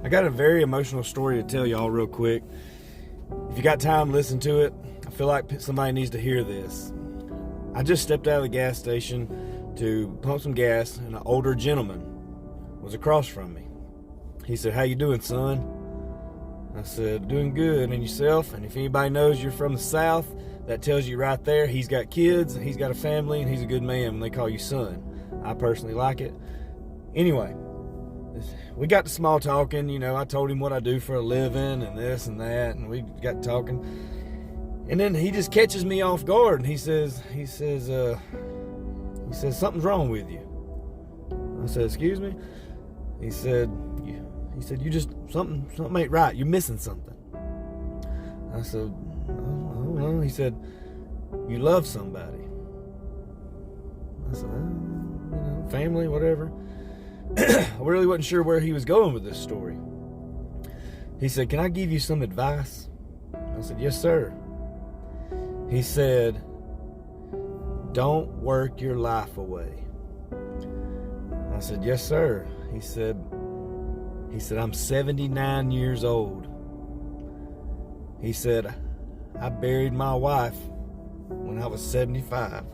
I got a very emotional story to tell y'all real quick. If you got time, listen to it. I feel like somebody needs to hear this. I just stepped out of the gas station to pump some gas, and an older gentleman was across from me. He said, "How you doing, son?" I said, "Doing good, and yourself?" And if anybody knows you're from the South, that tells you right there he's got kids, he's got a family, and he's a good man when they call you son. I personally like it. Anyway, we got to small talking. I told him what I do for a living and this and that, and we got talking. And then he just catches me off guard, and he says, "Something's wrong with you." I said, "Excuse me?" He said, "You just, something ain't right. You're missing something." I said, "I don't know." He said, "You love somebody." I said, "Family, whatever." I really wasn't sure where he was going with this story. He said, "Can I give you some advice?" I said, "Yes, sir." He said, "Don't work your life away." I said, "Yes, sir." He said, "I'm 79 years old." He said, "I buried my wife when I was 75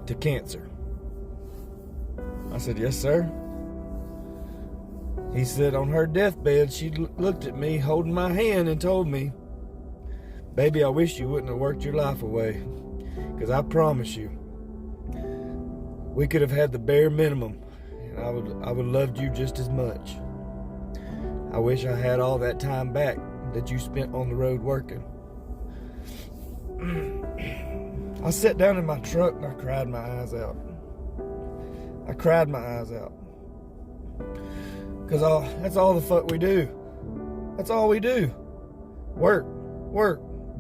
to cancer." I said, "Yes, sir." He said, on her deathbed, she looked at me holding my hand and told me, "Baby, I wish you wouldn't have worked your life away, because I promise you, we could have had the bare minimum, and I would have loved you just as much. I wish I had all that time back that you spent on the road working." I sat down in my truck and I cried my eyes out. Because that's all the fuck we do. That's all we do. Work.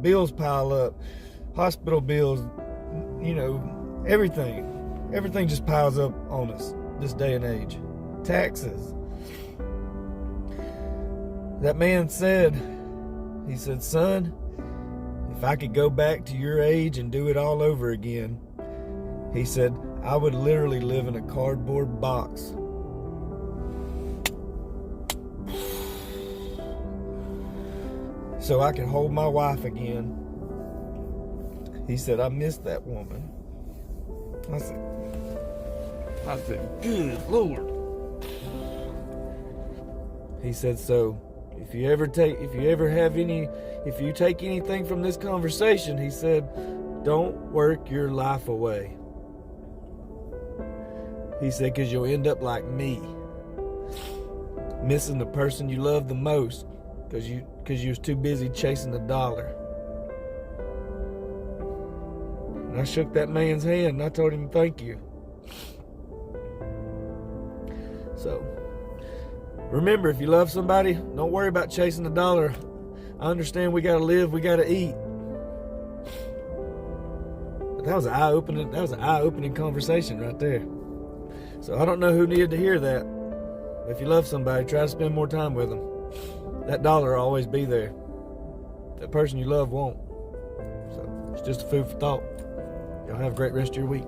Bills pile up. Hospital bills, everything. Everything just piles up on us this day and age. Taxes. That man said, "Son, if I could go back to your age and do it all over again," he said, "I would literally live in a cardboard box." So I could hold my wife again. He said, "I miss that woman." I said, "Good Lord." He said, "So if you take anything from this conversation," he said, "don't work your life away." He said, "Because you'll end up like me, missing the person you love the most because you was too busy chasing the dollar." And I shook that man's hand and I told him thank you. So, remember, if you love somebody, don't worry about chasing the dollar. I understand we gotta live, we gotta eat. But that was an eye-opening conversation right there. So I don't know who needed to hear that. But if you love somebody, try to spend more time with them. That dollar will always be there. That person you love won't. So it's just a food for thought. Y'all have a great rest of your week.